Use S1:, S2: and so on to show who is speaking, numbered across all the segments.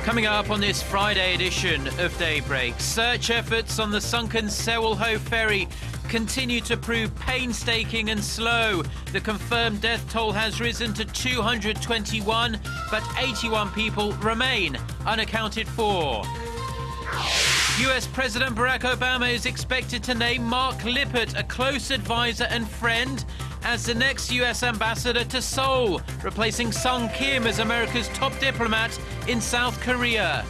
S1: Coming up on this Friday edition of Daybreak, search efforts on the sunken Sewol-ho ferry continue to prove painstaking and slow. The confirmed death toll has risen to 221, but 81 people remain unaccounted for. US President Barack Obama is expected to name Mark Lippert, a close advisor and friend, as the next US ambassador to Seoul, replacing Sung Kim as America's top diplomat in South Korea.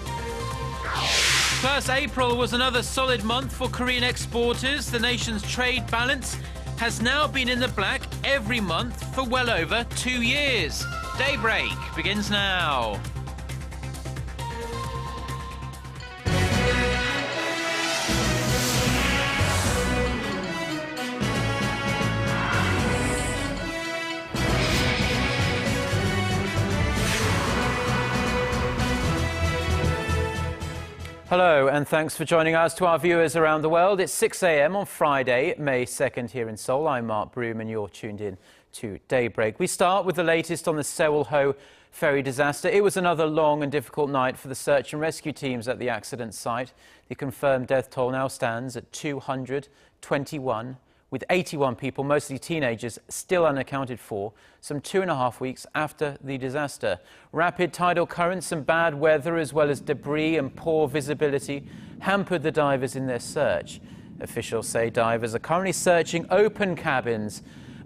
S1: Plus, April was another solid month for Korean exporters. The nation's trade balance has now been in the black every month for well over 2 years. Daybreak begins now. Hello and thanks for joining us. To our viewers around the world, it's 6 a.m. on Friday, May 2nd here in Seoul. I'm Mark Broom and you're tuned in to Daybreak. We start with the latest on the Sewol-ho ferry disaster. It was another long and difficult night for the search and rescue teams at the accident site. The confirmed death toll now stands at 221, with 81 people, mostly teenagers, still unaccounted for, some 2.5 weeks after the disaster. Rapid tidal currents and bad weather, as well as debris and poor visibility, hampered the divers in their search. Officials say divers are currently searching open cabins,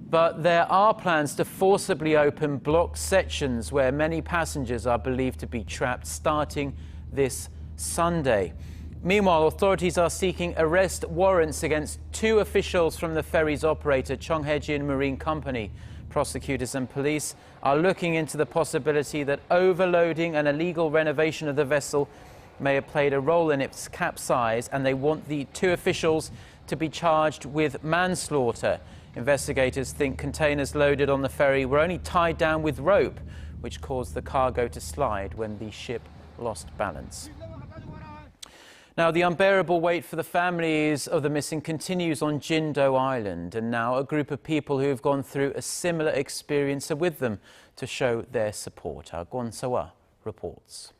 S1: but there are plans to forcibly open blocked sections where many passengers are believed to be trapped, starting this Sunday. Meanwhile, authorities are seeking arrest warrants against 2 officials from the ferry's operator, Chonghaejin Marine Company. Prosecutors and police are looking into the possibility that overloading and illegal renovation of the vessel may have played a role in its capsize, and they want the 2 officials to be charged with manslaughter. Investigators think containers loaded on the ferry were only tied down with rope, which caused the cargo to slide when the ship lost balance. Now, the unbearable wait for the families of the missing continues on Jeonju Island, and now a group of people who have gone through a similar experience are with them to show their support. Our Kwon So-ah reports.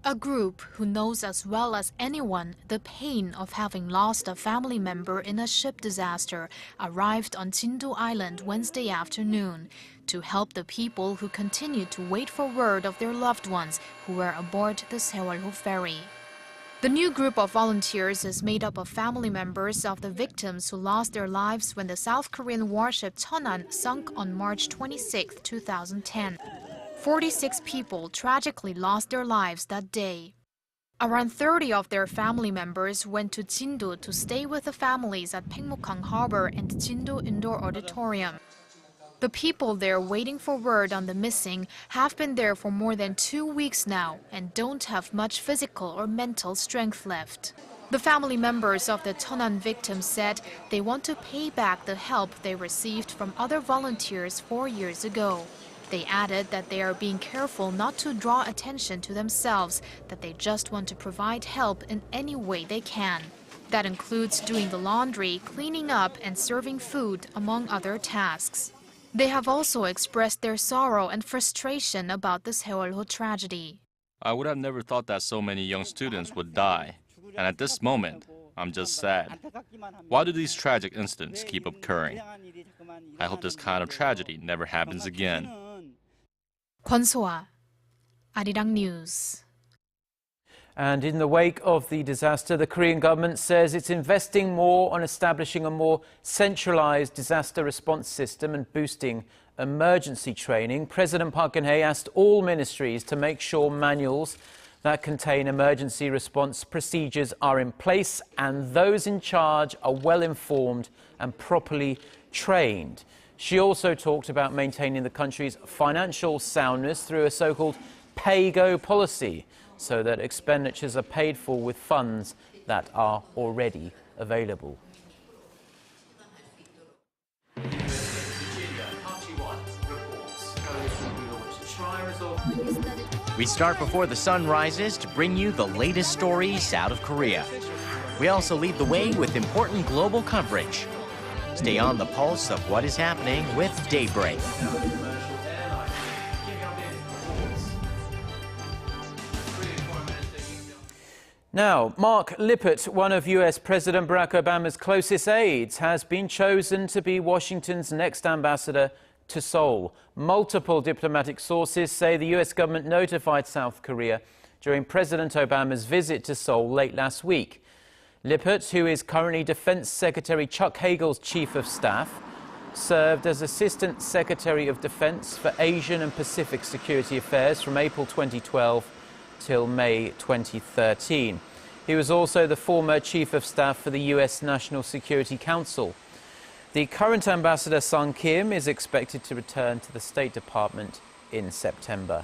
S2: A group who knows as well as anyone the pain of having lost a family member in a ship disaster arrived on Jeonju Island Wednesday afternoon to help the people who continue to wait for word of their loved ones who were aboard the Sewol-ho ferry. The new group of volunteers is made up of family members of the victims who lost their lives when the South Korean warship Cheonan sunk on March 26, 2010. 46 people tragically lost their lives that day. Around 30 of their family members went to Jeonju to stay with the families at Paekmokgang Harbor and Jeonju Indoor Auditorium. The people there waiting for word on the missing have been there for more than 2 weeks now and don't have much physical or mental strength left. The family members of the Cheonan victims said they want to pay back the help they received from other volunteers 4 years ago. They added that they are being careful not to draw attention to themselves, that they just want to provide help in any way they can. That includes doing the laundry, cleaning up, and serving food, among other tasks. They have also expressed their sorrow and frustration about the Sewol-ho tragedy.
S3: I would have never thought that so many young students would die. And at this moment, I'm just sad. Why do these tragic incidents keep occurring? I hope this kind of tragedy never happens again.
S2: Kwon So-ah, Arirang News.
S1: And in the wake of the disaster, the Korean government says it's investing more on establishing a more centralized disaster response system and boosting emergency training. President Park Geun-hye asked all ministries to make sure manuals that contain emergency response procedures are in place and those in charge are well informed and properly trained. She also talked about maintaining the country's financial soundness through a so-called pay-go policy, so that expenditures are paid for with funds that are already available.
S4: We start before the sun rises to bring you the latest stories out of Korea. We also lead the way with important global coverage. Stay on the pulse of what is happening with Daybreak.
S1: Now, Mark Lippert, one of US President Barack Obama's closest aides, has been chosen to be Washington's next ambassador to Seoul. Multiple diplomatic sources say the US government notified South Korea during President Obama's visit to Seoul late last week. Lippert, who is currently Defense Secretary Chuck Hagel's chief of staff, served as Assistant Secretary of Defense for Asian and Pacific Security Affairs from April 2012 till May 2013. He was also the former Chief of Staff for the US National Security Council. The current ambassador, Sung Kim, is expected to return to the State Department in September.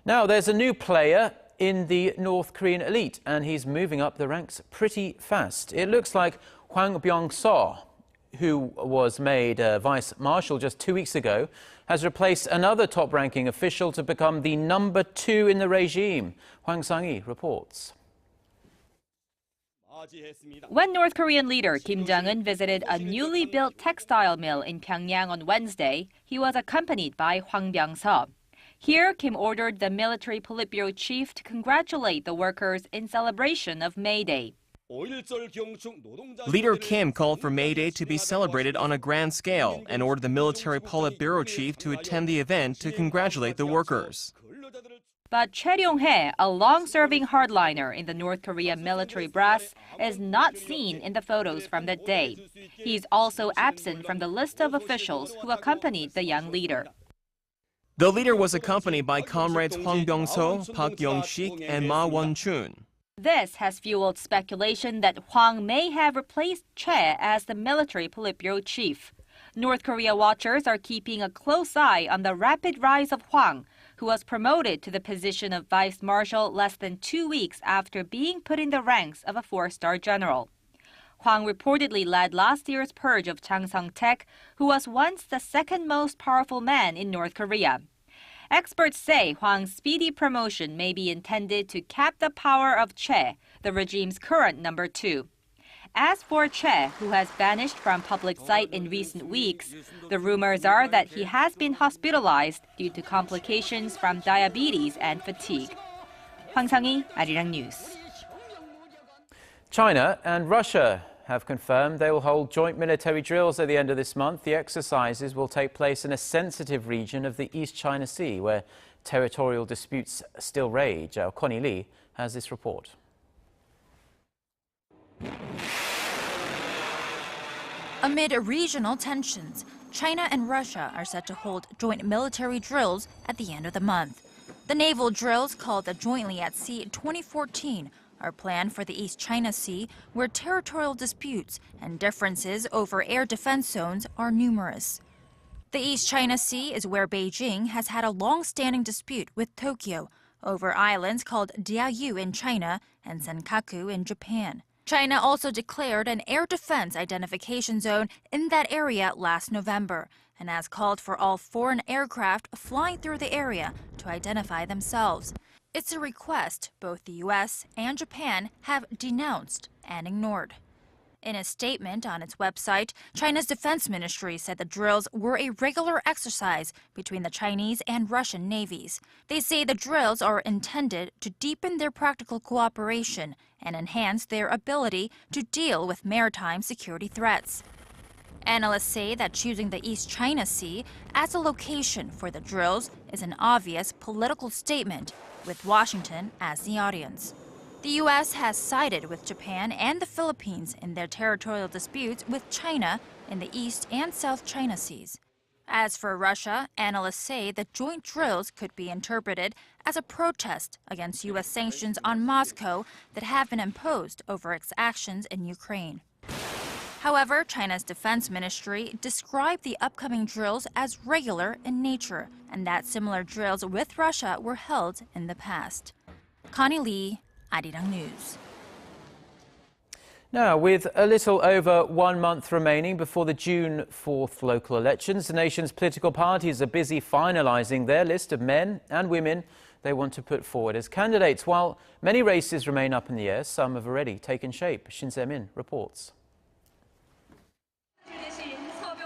S1: Now, there's a new player in the North Korean elite, and he's moving up the ranks pretty fast. It looks like Hwang Byung-seo, who was made Vice Marshal just 2 weeks ago, has replaced another top-ranking official to become the number 2 in the regime. Hwang Sang-hee reports.
S5: When North Korean leader Kim Jong-un visited a newly built textile mill in Pyongyang on Wednesday, he was accompanied by Hwang Byung-seo. Here, Kim ordered the military Politburo chief to congratulate the workers in celebration of May Day.
S6: Leader Kim called for May Day to be celebrated on a grand scale and ordered the military Politburo chief to attend the event to congratulate the workers.
S5: But Choi Ryong-hae, a long-serving hardliner in the North Korea military brass, is not seen in the photos from that day. He's also absent from the list of officials who accompanied the young leader.
S6: The leader was accompanied by comrades Hwang Byung-seo, Park Yong-sik, and Ma Won-chun.
S5: This has fueled speculation that Hwang may have replaced Choi as the military Politburo chief. North Korea watchers are keeping a close eye on the rapid rise of Hwang, who was promoted to the position of Vice Marshal less than 2 weeks after being put in the ranks of a 4-star general. Hwang reportedly led last year's purge of Chang Sung-taek, who was once the second most powerful man in North Korea. Experts say Hwang's speedy promotion may be intended to cap the power of Choi, the regime's current number 2. As for Choi, who has vanished from public sight in recent weeks, the rumors are that he has been hospitalized due to complications from diabetes and fatigue. Hwang Sang-hee, Arirang News.
S1: China and Russia have confirmed they will hold joint military drills at the end of this month. The exercises will take place in a sensitive region of the East China Sea, where territorial disputes still rage. Connie Lee has this report.
S7: Amid regional tensions, China and Russia are set to hold joint military drills at the end of the month. The naval drills, called the Jointly at Sea 2014, are planned for the East China Sea, where territorial disputes and differences over air defense zones are numerous. The East China Sea is where Beijing has had a long-standing dispute with Tokyo over islands called Diaoyu in China and Senkaku in Japan. China also declared an air defense identification zone in that area last November and has called for all foreign aircraft flying through the area to identify themselves. It's a request both the U.S. and Japan have denounced and ignored. In a statement on its website, China's defense ministry said the drills were a regular exercise between the Chinese and Russian navies. They say the drills are intended to deepen their practical cooperation and enhance their ability to deal with maritime security threats. Analysts say that choosing the East China Sea as a location for the drills is an obvious political statement, with Washington as the audience. The U.S. has sided with Japan and the Philippines in their territorial disputes with China in the East and South China Seas. As for Russia, analysts say the joint drills could be interpreted as a protest against U.S. sanctions on Moscow that have been imposed over its actions in Ukraine. However, China's defense ministry described the upcoming drills as regular in nature and that similar drills with Russia were held in the past. Connie Lee, Arirang News.
S1: Now, with a little over 1 month remaining before the June 4th local elections, the nation's political parties are busy finalizing their list of men and women they want to put forward as candidates. While many races remain up in the air, some have already taken shape. Shin Se-min reports.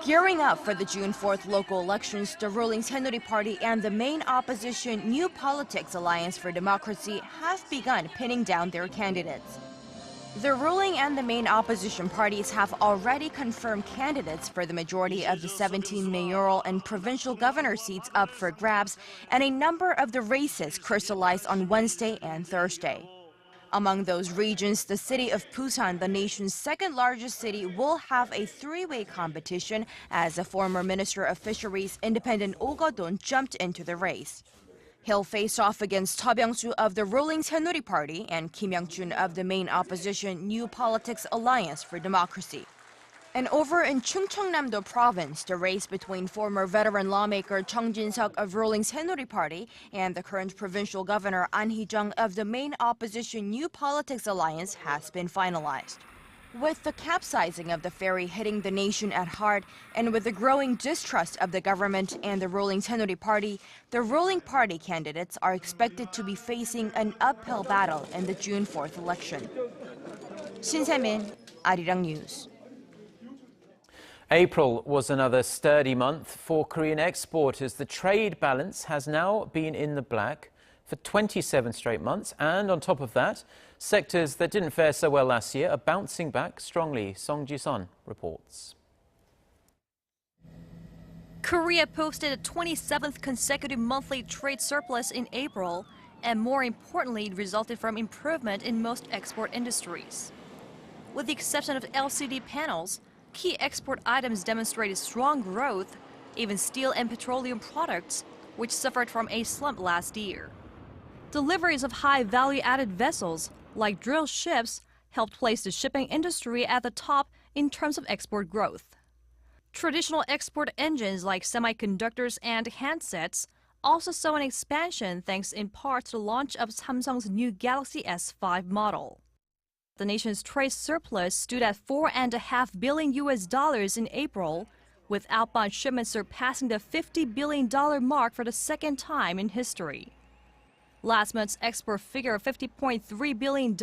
S8: Gearing up for the June 4th local elections, the ruling Saenuri Party and the main opposition New Politics Alliance for Democracy have begun pinning down their candidates. The ruling and the main opposition parties have already confirmed candidates for the majority of the 17 mayoral and provincial governor seats up for grabs, and a number of the races crystallized on Wednesday and Thursday. Among those regions, the city of Busan, the nation's second largest city, will have a three-way competition as a former Minister of Fisheries, independent Oh Go-don, jumped into the race. He'll face off against Cha Byung-soo of the ruling Saenuri Party and Kim Young-chun of the main opposition New Politics Alliance for Democracy. And over in Chungcheongnam-do province, the race between former veteran lawmaker Chung Jin-seok of ruling Saenuri Party and the current provincial governor An Hee-jung of the main opposition New Politics Alliance has been finalized. With the capsizing of the ferry hitting the nation at heart, and with the growing distrust of the government and the ruling Saenuri Party, the ruling party candidates are expected to be facing an uphill battle in the June 4th election. Shin Se-min, Arirang News.
S1: April was another sturdy month for Korean exporters. The trade balance has now been in the black for 27 straight months, and on top of that, sectors that didn't fare so well last year are bouncing back strongly. Song Ji-sun reports.
S7: Korea posted a 27th consecutive monthly trade surplus in April, and more importantly, it resulted from improvement in most export industries. With the exception of LCD panels, key export items demonstrated strong growth, even steel and petroleum products, which suffered from a slump last year. Deliveries of high value-added vessels, like drill ships, helped place the shipping industry at the top in terms of export growth. Traditional export engines like semiconductors and handsets also saw an expansion thanks in part to the launch of Samsung's new Galaxy S5 model. The nation's trade surplus stood at $4.5 billion in April, with outbound shipments surpassing the $50 billion mark for the second time in history. Last month's export figure of $50.3 billion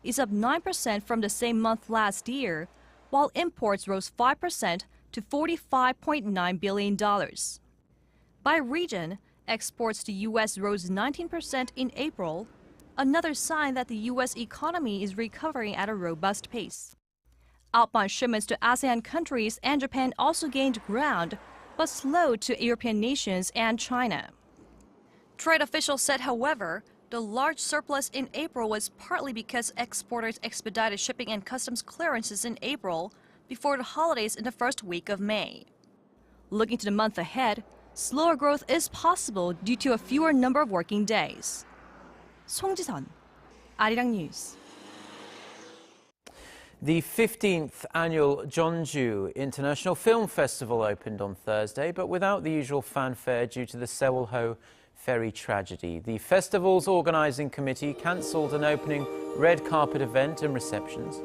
S7: is up 9% from the same month last year, while imports rose 5% to $45.9 billion. By region, exports to U.S. rose 19% in April, another sign that the U.S. economy is recovering at a robust pace. Outbound shipments to ASEAN countries and Japan also gained ground, but slowed to European nations and China. Trade officials said, however, the large surplus in April was partly because exporters expedited shipping and customs clearances in April before the holidays in the first week of May. Looking to the month ahead, slower growth is possible due to a fewer number of working days. Song Ji-sun, Arirang News.
S1: The 15th annual Jeonju International Film Festival opened on Thursday, but without the usual fanfare due to the Sewol-ho ferry tragedy. The festival's organising committee cancelled an opening red carpet event and receptions.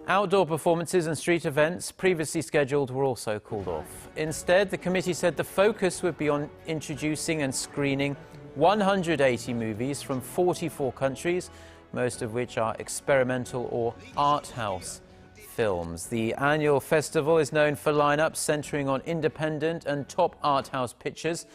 S1: Outdoor performances and street events previously scheduled were also called off. Instead, the committee said the focus would be on introducing and screening 180 movies from 44 countries, most of which are experimental or art house films. The annual festival is known for lineups centering on independent and top art house pictures,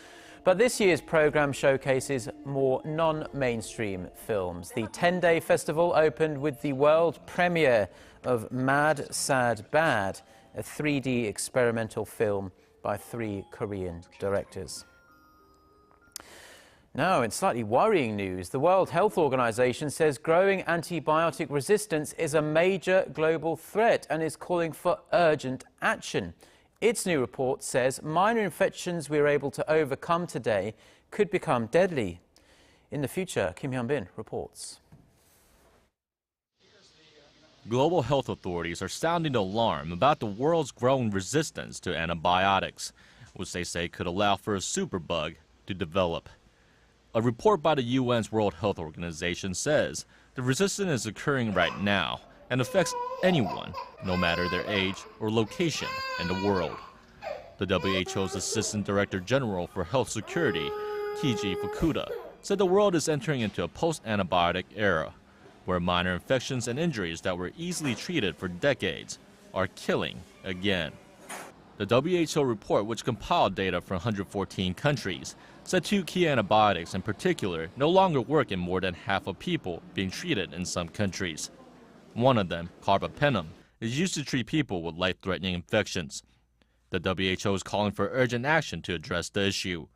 S1: but this year's program showcases more non-mainstream films. The 10-day festival opened with the world premiere of Mad, Sad, Bad, a 3D experimental film by 3 Korean directors. Now, in slightly worrying news, the World Health Organization says growing antibiotic resistance is a major global threat and is calling for urgent action. Its new report says minor infections we are able to overcome today could become deadly in the future. Kim Hyun-bin reports.
S3: Global health authorities are sounding the alarm about the world's growing resistance to antibiotics, which they say could allow for a superbug to develop. A report by the UN's World Health Organization says the resistance is occurring right now and affects anyone, no matter their age or location in the world. The WHO's Assistant Director General for Health Security, Kiji Fukuda, said the world is entering into a post-antibiotic era, where minor infections and injuries that were easily treated for decades are killing again. The WHO report, which compiled data from 114 countries, said 2 key antibiotics in particular no longer work in more than half of people being treated in some countries. One of them, carbapenem, is used to treat people with life-threatening infections. The WHO is calling for urgent action to address the issue.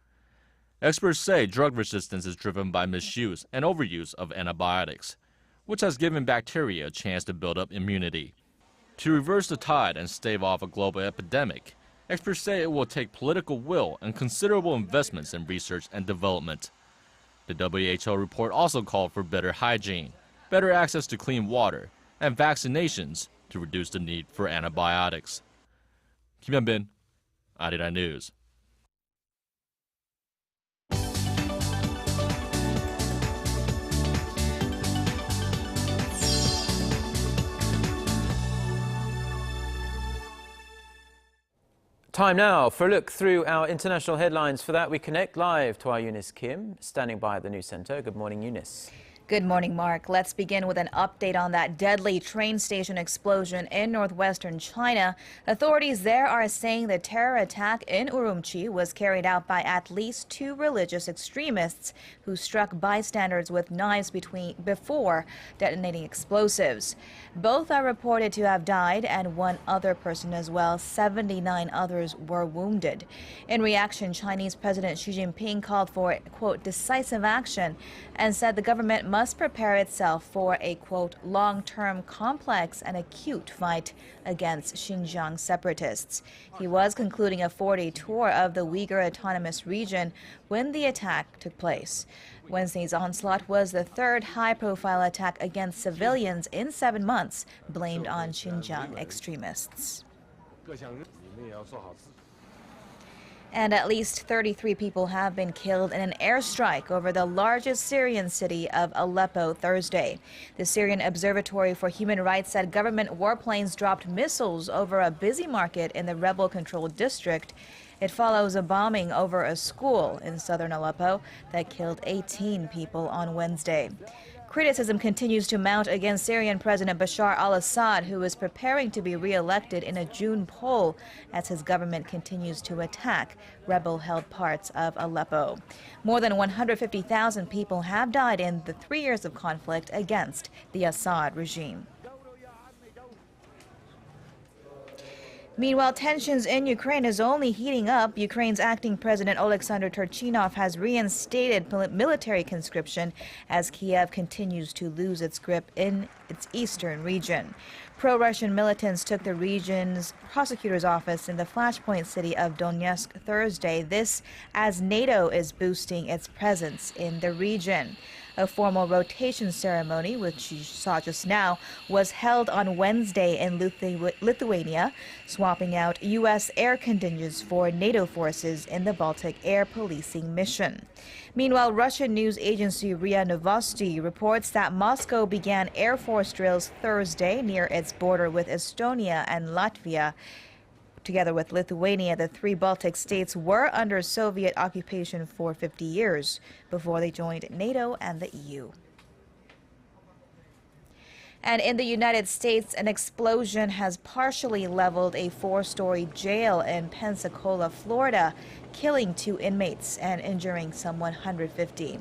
S3: Experts say drug resistance is driven by misuse and overuse of antibiotics, which has given bacteria a chance to build up immunity. To reverse the tide and stave off a global epidemic, experts say it will take political will and considerable investments in research and development. The WHO report also called for better hygiene, better access to clean water, and vaccinations to reduce the need for antibiotics. Kim Hyun-bin, Arirang News.
S1: Time now for a look through our international headlines. For that, we connect live to our Eunice Kim, standing by at the news center. Good morning, Eunice.
S9: Good morning, Mark. Let's begin with an update on that deadly train station explosion in northwestern China. Authorities there are saying the terror attack in Urumqi was carried out by at least 2 religious extremists who struck bystanders with knives before detonating explosives. Both are reported to have died, and 1 other person as well. 79 others were wounded. In reaction, Chinese President Xi Jinping called for, quote, decisive action and said the government must prepare itself for a, quote, long-term, complex and acute fight against Xinjiang separatists. He was concluding a 4-day tour of the Uyghur Autonomous Region when the attack took place. Wednesday's onslaught was the 3rd high-profile attack against civilians in 7 months, blamed on Xinjiang extremists. And at least 33 people have been killed in an airstrike over the largest Syrian city of Aleppo Thursday. The Syrian Observatory for Human Rights said government warplanes dropped missiles over a busy market in the rebel-controlled district. It follows a bombing over a school in southern Aleppo that killed 18 people on Wednesday. Criticism continues to mount against Syrian President Bashar al-Assad, who is preparing to be re-elected in a June poll as his government continues to attack rebel-held parts of Aleppo. More than 150,000 people have died in the 3 years of conflict against the Assad regime. Meanwhile, tensions in Ukraine is only heating up. Ukraine's acting president Oleksandr Turchinov has reinstated military conscription as Kiev continues to lose its grip in its eastern region. Pro-Russian militants took the region's prosecutor's office in the flashpoint city of Donetsk Thursday. This as NATO is boosting its presence in the region. A formal rotation ceremony, which you saw just now, was held on Wednesday in Lithuania, swapping out U.S. air contingents for NATO forces in the Baltic air policing mission. Meanwhile, Russian news agency RIA Novosti reports that Moscow began Air Force drills Thursday near its border with Estonia and Latvia. Together with Lithuania, the 3 Baltic states were under Soviet occupation for 50 years before they joined NATO and the EU. And in the United States, an explosion has partially leveled a 4-story jail in Pensacola, Florida, killing 2 inmates and injuring some 150.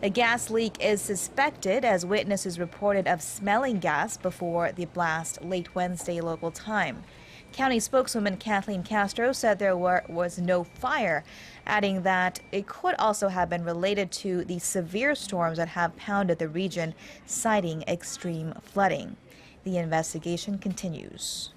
S9: A gas leak is suspected as witnesses reported of smelling gas before the blast late Wednesday local time. County spokeswoman Kathleen Castro said there was no fire, adding that it could also have been related to the severe storms that have pounded the region, citing extreme flooding. The investigation continues.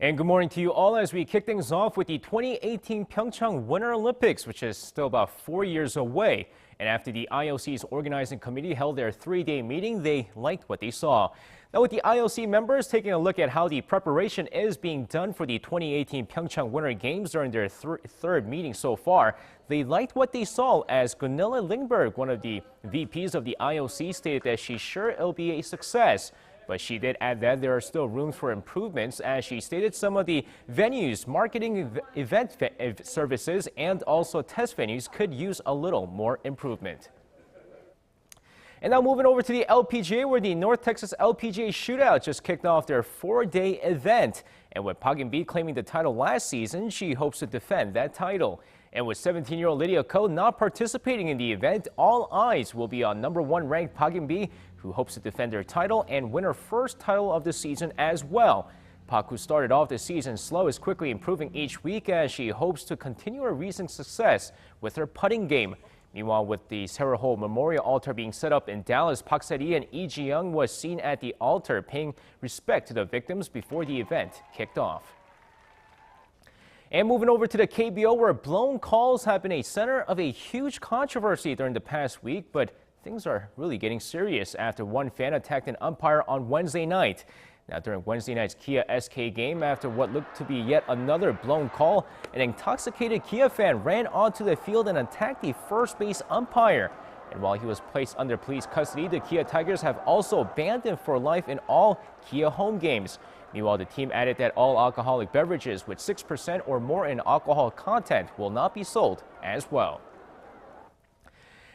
S10: And good morning to you all as we kick things off with the 2018 Pyeongchang Winter Olympics, which is still about 4 years away. And after the IOC's organizing committee held their 3-day meeting, they liked what they saw. Now, with the IOC members taking a look at how the preparation is being done for the 2018 Pyeongchang Winter Games during their third meeting so far, they liked what they saw as Gunilla Lingberg, one of the VPs of the IOC, stated that she's sure it'll be a success. But she did add that there are still room for improvements, as she stated some of the venues, marketing, event services, and also test venues could use a little more improvement. And now moving over to the LPGA, where the North Texas LPGA Shootout just kicked off their 4-day event. And with Park In-bi claiming the title last season, she hopes to defend that title. And with 17-year-old Lydia Ko not participating in the event, all eyes will be on #1 ranked Park In-bi, who hopes to defend her title and win her first title of the season as well. Park, who started off the season slow, is quickly improving each week as she hopes to continue her recent success with her putting game. Meanwhile, with the Sewol-ho Memorial Altar being set up in Dallas, Park Se-ri and Lee Ji-young was seen at the altar paying respect to the victims before the event kicked off. And moving over to the KBO, where blown calls have been a center of a huge controversy during the past week, but things are really getting serious after one fan attacked an umpire on Wednesday night. Now, during Wednesday night's Kia SK game, after what looked to be yet another blown call, an intoxicated Kia fan ran onto the field and attacked the first base umpire. And while he was placed under police custody, the Kia Tigers have also banned him for life in all Kia home games. Meanwhile, the team added that all alcoholic beverages with 6% or more in alcohol content will not be sold as well.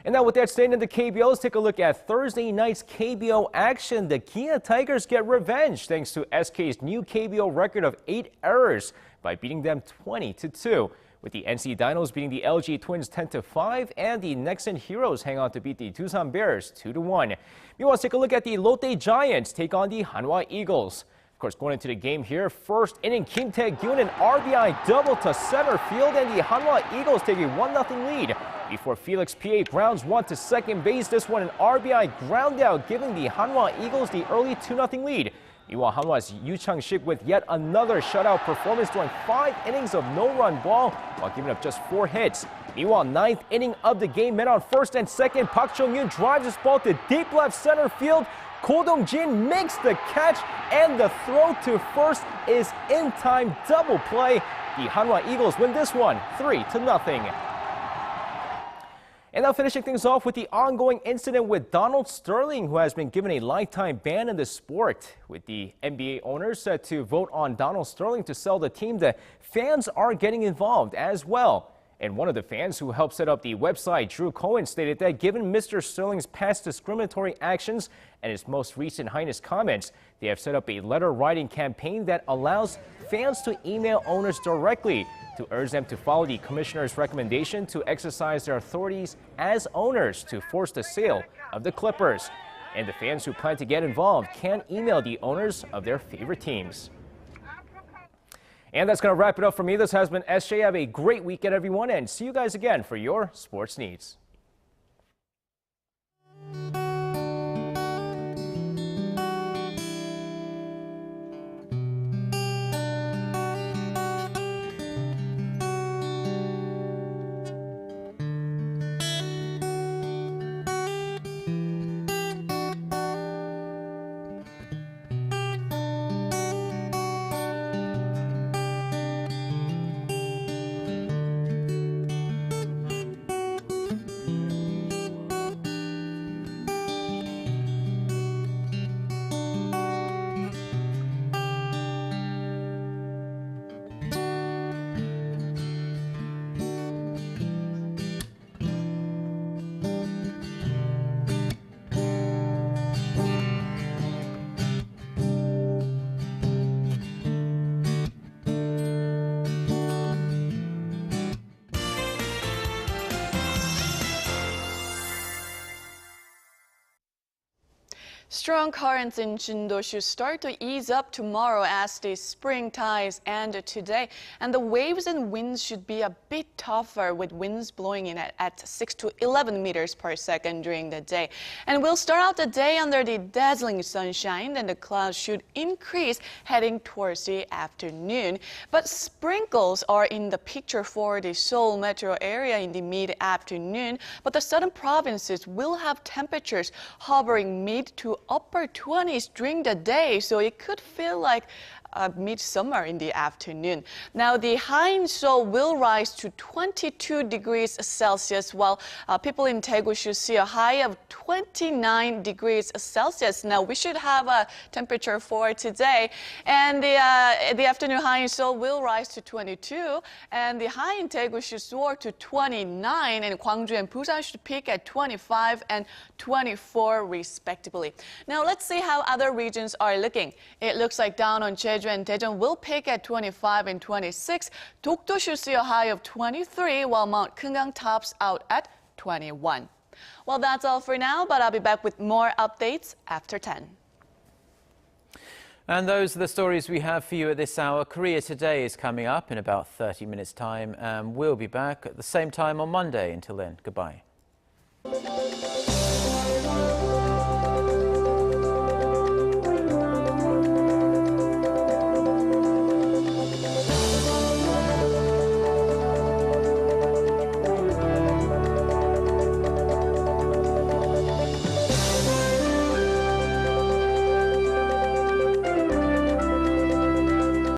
S10: And now with that staying in the KBO, let's take a look at Thursday night's KBO action. The Kia Tigers get revenge thanks to SK's new KBO record of 8 errors by beating them 20-2. With the NC Dinos beating the LG Twins 10-5 and the Nexen Heroes hang on to beat the Doosan Bears 2-1. Meanwhile, let's take a look at the Lotte Giants take on the Hanwha Eagles. Of course, going into the game here, first inning, Kim Tae-gyun an RBI double to center field, and the Hanwha Eagles take a 1-0 lead before Felix P.A. grounds one to second base. This one an RBI ground out, giving the Hanwha Eagles the early 2-0 lead. Meanwhile, Hanwha's Yu Chang-sik with yet another shutout performance, throwing 5 innings of no-run ball while giving up just 4 hits. Meanwhile, 9th inning of the game, men on first and second. Park Jong-yoon drives this ball to deep left center field. Ko Dong-jin makes the catch, and the throw to first is in time. Double play. The Hanwha Eagles win this one 3-0. And now finishing things off with the ongoing incident with Donald Sterling, who has been given a lifetime ban in the sport. With the NBA owners set to vote on Donald Sterling to sell the team, the fans are getting involved as well. And one of the fans who helped set up the website, Drew Cohen, stated that given Mr. Sterling's past discriminatory actions and his most recent heinous comments, they have set up a letter-writing campaign that allows fans to email owners directly to urge them to follow the commissioner's recommendation to exercise their authorities as owners to force the sale of the Clippers. And the fans who plan to get involved can email the owners of their favorite teams. And that's going to wrap it up for me. This has been SJ. Have a great weekend, everyone, and see you guys again for your sports needs.
S11: Strong currents in Jeonju should start to ease up tomorrow as the spring tides end today. And the waves and winds should be a bit tougher, with winds blowing in at 6 to 11 meters per second during the day. And we'll start out the day under the dazzling sunshine, and the clouds should increase heading towards the afternoon. But sprinkles are in the picture for the Seoul metro area in the mid-afternoon. But the southern provinces will have temperatures hovering mid to upper 20s during the day, so it could feel like midsummer in the afternoon. Now, the high in Seoul will rise to 22 degrees Celsius, while people in Daegu should see a high of 29 degrees Celsius. Now, we should have a temperature for today, and the afternoon high in Seoul will rise to 22, and the high in Daegu should soar to 29, and Gwangju and Busan should peak at 25 and 24 respectively. Now, let's see how other regions are looking. It looks like down on Jeju and Daejeon will peak at 25 and 26. Dokdo should see a high of 23, while Mount Keungang tops out at 21. Well, that's all for now, but I'll be back with more updates after 10.
S1: And those are the stories we have for you at this hour. Korea Today is coming up in about 30 minutes' time, and we'll be back at the same time on Monday. Until then, goodbye.